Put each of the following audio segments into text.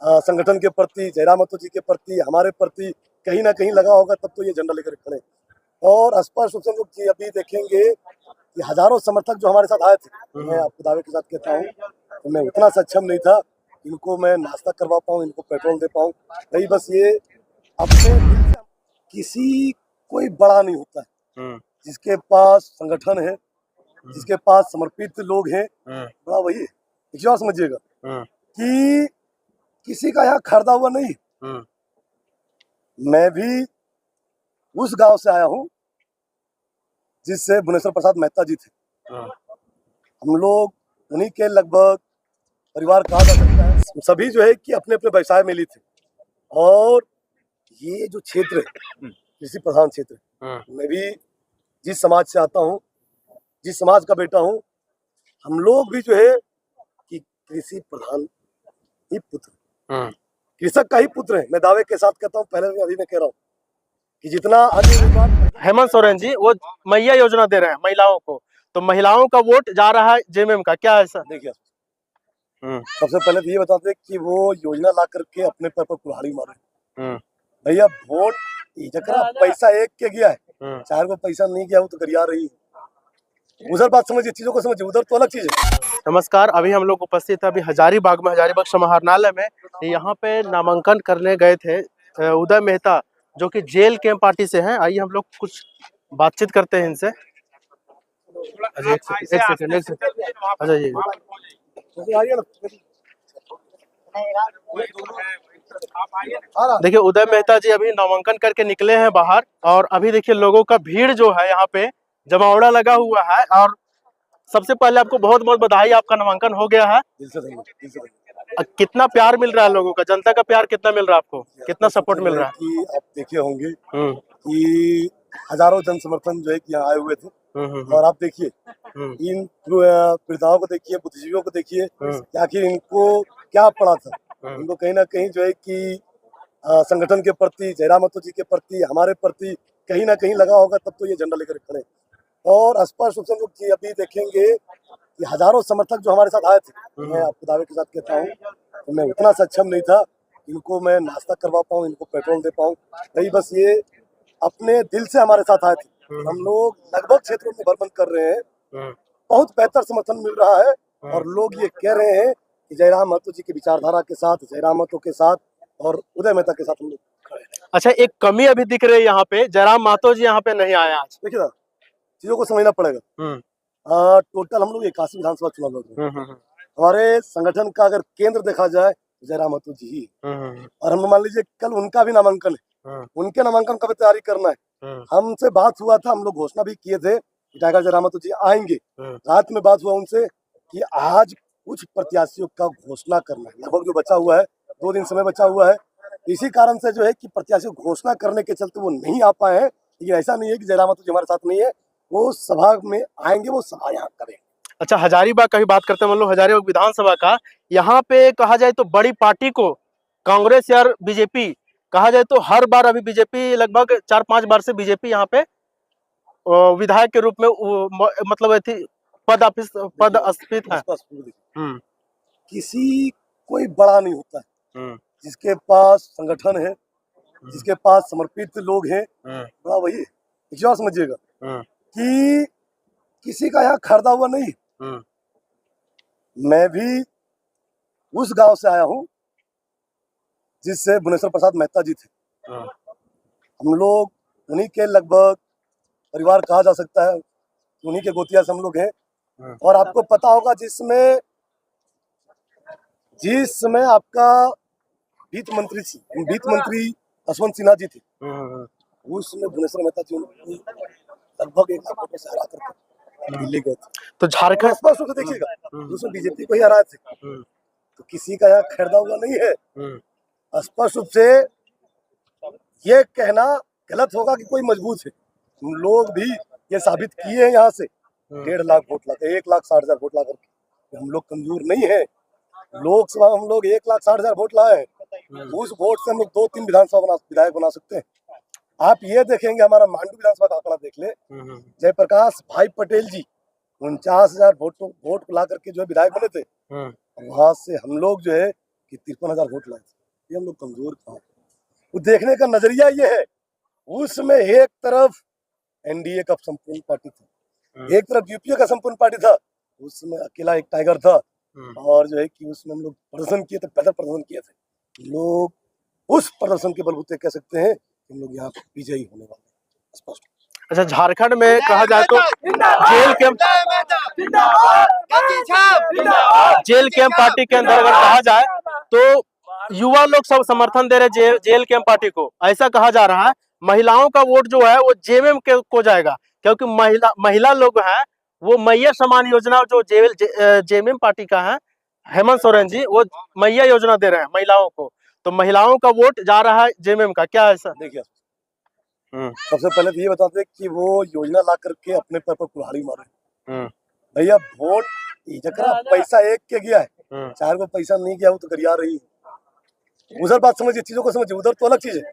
संगठन के प्रति, जयराम महतो जी के प्रति, हमारे प्रति कहीं ना कहीं लगा होगा, तब तो ये झंडा लेकर खड़े। और स्पष्ट रूप से हम लोग जी अभी देखेंगे कि हजारों समर्थक जो हमारे साथ आए थे, मैं आपको दावे के साथ कहता हूँ तो मैं उतना सक्षम नहीं था इनको मैं नाश्ता करवा पाऊँ, इनको पेट्रोल दे पाऊँ। नहीं, बस ये अपने दिल से, किसी कोई बड़ा नहीं होता है, जिसके पास संगठन है, जिसके पास समर्पित लोग हैं, बड़ा वही है। एक बात समझिएगा कि किसी का यहाँ खरीदा हुआ नहीं। मैं भी उस गांव से आया हूँ जिससे भुवनेश्वर प्रसाद मेहता जी थे। हम लोग उन्हीं के लगभग परिवार कहा जा सकता है। सभी जो है कि अपने अपने व्यवसाय में ली थे। और ये जो क्षेत्र है कृषि प्रधान क्षेत्र, मैं भी जिस समाज से आता हूँ, जिस समाज का बेटा हूँ, हम लोग भी जो है कि कृषि प्रधान ही पुत्र, कृषक का ही पुत्र है। मैं दावे के साथ कहता हूँ, पहले अभी मैं कह रहा हूँ कि जितना अन्य हेमंत सोरेन जी वो मैया योजना दे रहे हैं महिलाओं को, तो महिलाओं का वोट जा रहा है जेएमएम का, क्या है सर? देखिए, सबसे पहले तो ये बताते कि वो योजना ला करके अपने पैर पर कुल्हाड़ी मारे। भैया वोट जकरा पैसा एक के गया है, चार को पैसा नहीं गया वो तो गरिया रही है। उधर बात समझिए, चीजों को समझिए, उधर तो अलग चीज है। नमस्कार, अभी हम लोग उपस्थित है अभी हजारीबाग में, हजारीबाग समाहरणालय में। यहाँ पे नामांकन करने गए थे उदय मेहता, जो कि जेल के पार्टी से हैं। आइए हम लोग कुछ बातचीत करते हैं इनसे। एक सेकंड अच्छा ये देखिए, उदय मेहता जी अभी नामांकन करके निकले हैं बाहर, और अभी देखिए लोगों का भीड़ जो है यहाँ पे जमावड़ा लगा हुआ है। और सबसे पहले आपको बहुत बहुत बधाई, आपका नामांकन हो गया है। कितना प्यार मिल रहा है लोगों का, जनता का प्यार कितना मिल रहा है आपको, कितना सपोर्ट मिल रहा है? कि आप देखे होंगे कि हजारों जन समर्थन जो है कि यहाँ आए हुए थे। और आप देखिए इन पीड़िताओं को देखिए, बुद्धिजीवियों को देखिए कि आखिर इनको क्या पड़ा था। इनको कहीं ना कहीं जो है कि संगठन के प्रति, जयराम महतो जी के प्रति, हमारे प्रति कहीं ना कहीं लगा होगा, तब तो ये झंडा लेकर खड़े। और स्पष्ट रूप से हम लोग जी अभी देखेंगे कि हजारों समर्थक जो हमारे साथ आए थे, मैं आपको दावे के साथ कहता हूँ तो मैं उतना सक्षम नहीं था इनको मैं नाश्ता करवा पाऊँ, इनको पेट्रोल दे पाऊँ। नहीं, बस ये अपने दिल से हमारे साथ आए थे। हम लोग लगभग क्षेत्रों में भ्रमण कर रहे हैं, बहुत बेहतर समर्थन मिल रहा है। और लोग ये कह रहे हैं कि जयराम महतो जी की विचारधारा के साथ, जयराम महतो के साथ और उदय मेहता के साथ हम लोग खड़े हैं। अच्छा, एक कमी अभी दिख रही है यहाँ पे, जयराम महतो जी यहाँ पे नहीं आए आज। देखिए ना, चीजों को समझना पड़ेगा। टोटल हम लोग 81 विधानसभा चुनाव लड़ रहे हैं। हमारे संगठन का अगर केंद्र देखा जाए जयराम महतो जी ही। और हम मान लीजिए कल उनका भी नामांकन है, उनके नामांकन का भी तैयारी करना है। हमसे बात हुआ था, हम लोग घोषणा भी किए थे कि टाइगर जयराम महतो जी आएंगे। रात में बात हुआ उनसे कि आज कुछ प्रत्याशियों का घोषणा करना है, लगभग जो बचा हुआ है 2 दिन समय बचा हुआ है। इसी कारण से जो है कि प्रत्याशियों घोषणा करने के चलते वो नहीं आ पाए हैं। लेकिन ऐसा नहीं है कि जयराम महतो जी हमारे साथ नहीं है, वो सभा में आएंगे, वो सभा यहाँ करेंगे। अच्छा, हजारीबाग का भी बात करते हैं, मान लो हजारीबाग विधानसभा का। यहाँ पे कहा जाए तो बड़ी पार्टी को कांग्रेस या बीजेपी कहा जाए तो हर बार अभी बीजेपी लगभग 4-5 बार से बीजेपी यहाँ पे विधायक के रूप में मतलब पद अस्थित है। किसी कोई बड़ा नहीं होता है, जिसके पास संगठन है, जिसके पास समर्पित लोग हैं, बड़ा वही है। एक बात समझिएगा कि किसी का यहाँ खरीदा हुआ नहीं। मैं भी उस गांव से आया हूँ जिससे भुवनेश्वर प्रसाद मेहता जी थे। हम लोग उन्हीं के लगभग परिवार कहा जा सकता है, उन्हीं के गोतिया से हम लोग हैं। और आपको पता होगा जिसमें आपका वित्त मंत्री यशवंत सिन्हा जी थे, उसमें भुवनेश्वर मेहता जी लगभग 1 लाख रुपए से हरा करके दिल्ली गए थे। तो झारखंड स्पष्ट रूप से देखिएगा, उसमें बीजेपी को ही हराए थे। तो किसी का यहाँ खरीदा हुआ नहीं है। स्पष्ट रूप से ये कहना गलत होगा कि कोई मजबूत है। हम लोग भी ये साबित किए हैं यहाँ से 1.5 लाख वोट लाते, 1,60,000 वोट ला करके। हम लोग कमजोर नहीं है। लोकसभा हम लोग 1,60,000 वोट लाए हैं। उस वोट से हम लोग 2-3 विधायक बना सकते हैं। आप ये देखेंगे, हमारा मांडू विधानसभा का आंकड़ा देख ले, जयप्रकाश भाई पटेल जी 49,000 वोट ला करके जो है विधायक बने थे। वहां से हम लोग जो है कि 53,000 वोट लाए थे। ये हम लोग कमजोर कहाँ? वो देखने का नजरिया ये है, उसमें एक तरफ एनडीए का संपूर्ण पार्टी था, एक तरफ यूपीए का संपूर्ण पार्टी था, उसमें अकेला एक टाइगर था। और जो है कि उसमें हम लोग प्रदर्शन किए थे, पैदल प्रदर्शन किए थे। लोग उस प्रदर्शन के बलबूते कह सकते हैं कि हम लोग यहाँ विजयी होने वाले हैं स्पष्ट। अच्छा, झारखंड में कहा जाए तो जेल कैंप पार्टी के अंदर अगर कहा जाए तो युवा लोग सब समर्थन दे रहे जेल कैंप पार्टी को, ऐसा कहा जा रहा है। महिलाओं का वोट जो है वो जेएमएम को जाएगा, क्योंकि महिला लोग हैं वो मैया समान योजना जो जेएमएम पार्टी का है, हेमंत सोरेन जी वो मैया योजना दे रहे हैं महिलाओं को, तो महिलाओं का वोट जा रहा है जेएमएम का, क्या ऐसा? देखिए, सबसे पहले तो ये बताते कि वो योजना ला करके अपने पैर पर कुल्हाड़ी मारे। भैया वोट जकरा पैसा एक के गया है, चार को पैसा नहीं गया वो तो गरिया रही है। उधर बात समझिए, चीजों को समझिए, उधर तो अलग चीज है।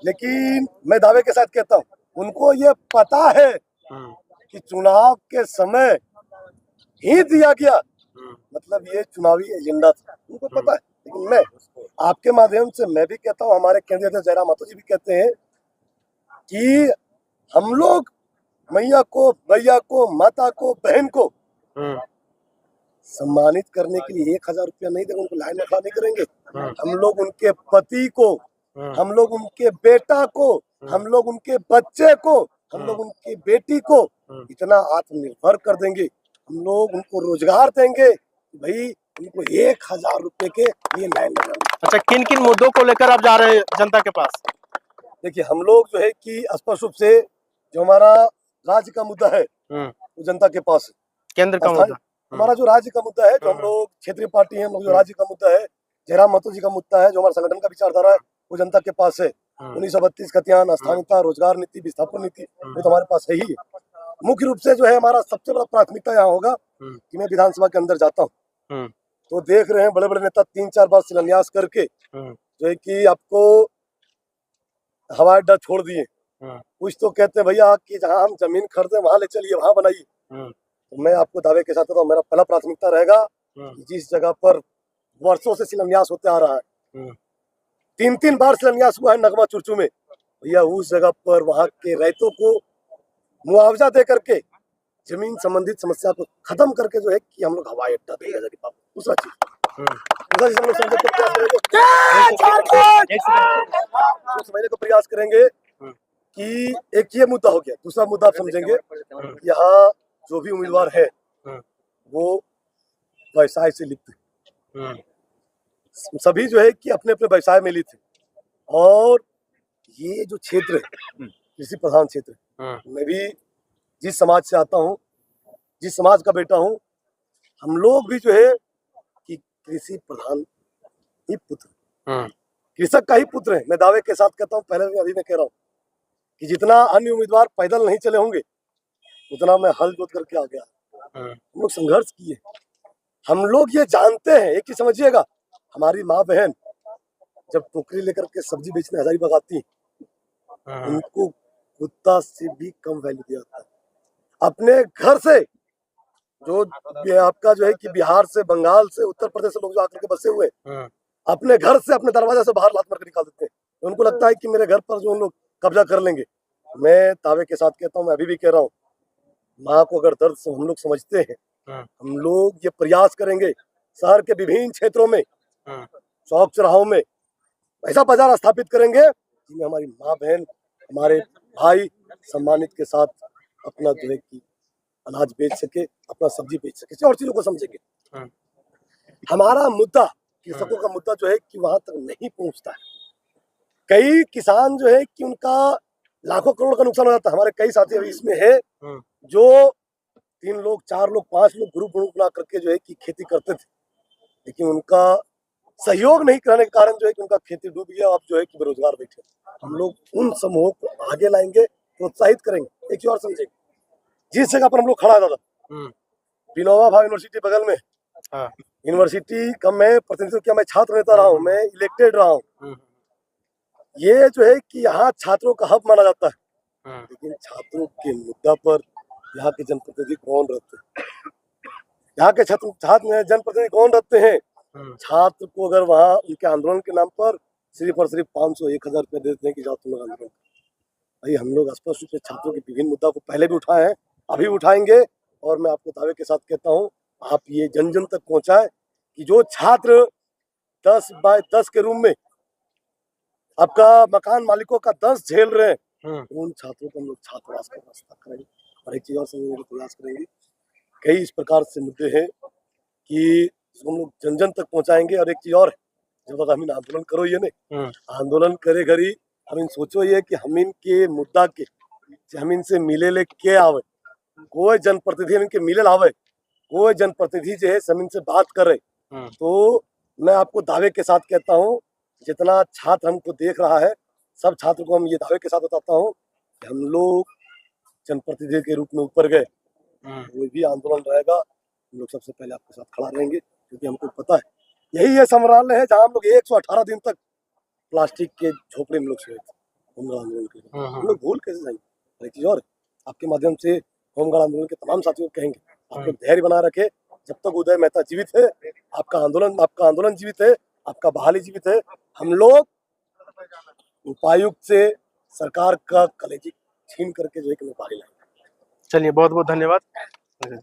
लेकिन मैं दावे के साथ कहता हूँ, उनको ये पता है कि चुनाव के समय ही दिया गया, मतलब ये चुनावी एजेंडा था, उनको पता है। लेकिन मैं आपके माध्यम से मैं भी कहता हूँ, हमारे केंद्रीय अध्यक्ष जयराम मातो जी भी कहते हैं कि हम लोग मैया को, भैया को, माता को, बहन को सम्मानित करने के लिए 1,000 रुपया नहीं देंगे, उनको लाइन में खड़ा नहीं करेंगे। हम लोग उनके पति को, हम लोग उनके बेटा को, हम लोग उनके बच्चे को, हम लोग उनकी बेटी को इतना आत्मनिर्भर कर देंगे, हम लोग उनको रोजगार देंगे, भाई उनको 1,000 रुपए के लिए लाइन लगाएंगे। अच्छा, किन किन मुद्दों को लेकर आप जा रहे हैं जनता के पास? देखिए, हम लोग जो है कि स्पष्ट रूप से जो हमारा राज्य का मुद्दा है वो जनता के पास है। केंद्र का मुद्दा, हमारा जो राज्य का मुद्दा है, जो हम लोग क्षेत्रीय पार्टी है, हम लोग जो राज्य का मुद्दा है, जयराम मातो जी का मुद्दा है, जो हमारा संगठन का विचारधारा है, वो जनता के पास है। 1932 खतियान, स्थानीयता, रोजगार नीति, विस्थापन नीति, वो तो हमारे पास है ही। मुख्य रूप से जो है हमारा सबसे बड़ा प्राथमिकता यहाँ होगा कि मैं विधानसभा के अंदर जाता हूँ तो देख रहे हैं बड़े बड़े नेता 3-4 बार शिलान्यास करके जो है कि आपको हवाई अड्डा छोड़ दिए। कुछ तो कहते हैं भैया कि जहाँ हम जमीन खरीदे वहां ले चलिए, वहां बनाइए। तो मैं आपको दावे के साथ कहता हूँ, मेरा पहला प्राथमिकता रहेगा कि जिस जगह पर वर्षों से शिलान्यास होते आ रहा है, 3-3 बार शिलान्यास हुआ है नगमा चुरचू में, भैया उस जगह पर वहां के रैयतों को मुआवजा दे करके जमीन संबंधित समस्या को खत्म करके जो है कि हम लोग हवाई अड्डा देंगे। दूसरा चीज हम लोग समझने को प्रयास करेंगे कि एक ये मुद्दा हो गया। दूसरा मुद्दा आप समझेंगे, यहाँ जो भी उम्मीदवार है वो व्यवसाय से लिप्त है, सभी जो है कि अपने अपने व्यवसाय में लिप्त है। और ये जो क्षेत्र है कृषि प्रधान क्षेत्र, मैं भी जिस समाज से आता हूँ, जिस समाज का बेटा हूँ, हम लोग भी जो है कि कृषि प्रधान ही पुत्र, कृषक का ही पुत्र है। मैं दावे के साथ कहता हूँ, पहले भी अभी मैं कह रहा हूँ कि जितना अन्य उम्मीदवार पैदल नहीं चले होंगे उतना मैं हल जोत करके आ गया। हम लोग संघर्ष किए, हम लोग ये जानते हैं, एक चीज समझिएगा, हमारी माँ बहन जब टोकरी लेकर के सब्जी बेचने हजारीबाग आती, उनको कुत्ता से भी कम वैल्यू दिया जाता है। अपने घर से जो आपका जो है कि बिहार से, बंगाल से, उत्तर प्रदेश से लोग जो आकर के बसे हुए, अपने घर से, अपने दरवाजे से बाहर लात मार के निकाल देते हैं। तो उनको लगता है कि मेरे घर पर जो उन लोग कब्जा कर लेंगे। मैं दावे के साथ कहता हूँ, मैं अभी भी कह रहा हूँ, माँ को अगर दर्द हम लोग समझते हैं, हम लोग ये प्रयास करेंगे शहर के विभिन्न क्षेत्रों में, चौक चौराहों में ऐसा बाजार स्थापित करेंगे जिनमें हमारी माँ बहन, हमारे भाई सम्मानित के साथ अपना जो है कि अनाज बेच सके, अपना सब्जी बेच सके और चीजों को समझेंगे। हमारा मुद्दा, कृषकों का मुद्दा जो है कि वहां तक नहीं पहुंचता है। कई किसान जो है कि उनका लाखों करोड़ का नुकसान हो जाता है। हमारे कई साथी अभी इसमें है जो 3 लोग, 4 लोग, 5 लोग ग्रुप बना करके जो है कि खेती करते थे, लेकिन उनका सहयोग नहीं कराने के कारण जो है कि उनका खेती डूब गया। अब जो है कि बेरोजगार बैठे। हम लोग उन समूहों को आगे लाएंगे, प्रोत्साहित करेंगे। एक चीज और समझेंगे, जिस जगह पर हम लोग खड़ा था विनोबा भावे यूनिवर्सिटी बगल में, यूनिवर्सिटी का मैं प्रतिनिधित्व किया, मैं छात्र नेता रहा हूँ, मैं इलेक्टेड रहा हूँ। ये जो है कि यहाँ छात्रों का हब माना जाता है, लेकिन छात्रों के मुद्दा पर यहाँ के जनप्रतिनिधि कौन रहते हैं? यहाँ के छात्र जनप्रतिनिधि कौन रहते हैं? छात्र को अगर वहाँ उनके आंदोलन के नाम पर सिर्फ और सिर्फ 500-1000 रुपये दे देते हैं कि जाओ तुम लोग आंदोलन करो। भाई हम लोग स्पष्ट रूप से छात्रों के विभिन्न मुद्दा को पहले भी उठाए हैं, अभी उठाएंगे, और मैं आपको दावे के साथ कहता हूँ आप ये जन जन तक पहुंचाए कि जो छात्र 10 बाय 10 के रूम में आपका मकान मालिकों का 10 झेल रहे हैं, उन छात्रों को हम लोग छात्रावास का व्यवस्था करेंगे। और एक चीज और समझने का प्रयास करेंगे, कई इस प्रकार से मुद्दे हैं कि हम लोग जन जन तक पहुंचाएंगे। और एक चीज और है, जब तक हम इन आंदोलन करो ये नहीं, आंदोलन करे घड़ी हम इन सोचो ये कि हम इनके मुद्दा के हम इनसे मिले ले के आवे, कोई जनप्रतिनिधि इनके मिले लावे, कोई जनप्रतिनिधि जो है हम इनसे बात करे। तो मैं आपको दावे के साथ कहता हूँ, जितना छात्र हमको देख रहा है, सब छात्र को हम ये दावे के साथ बताता हूँ कि हम लोग जनप्रतिनिधि के रूप में ऊपर गए, कोई भी आंदोलन रहेगा हम लोग सबसे पहले आपके साथ खड़ा रहेंगे, क्योंकि हमको पता है यही ये संग्रहालय है जहाँ हम लोग 118 दिन तक प्लास्टिक के झोपड़े में लोग सोए थे होमगार्ड आंदोलन के लिए। हम लोग भूल कैसे जाएंगे। एक चीज और, आपके माध्यम से होमगार्ड आंदोलन के तमाम साथियों को कहेंगे, आप लोग धैर्य बना रखे, जब तक उदय मेहता जीवित है, आपका आंदोलन जीवित है, आपका बहाली जीवित है। हम लोग उपायुक्त से सरकार का कलेजी छीन करके जो है कि बहाली लाएंगे। चलिए बहुत बहुत धन्यवाद। चलिए।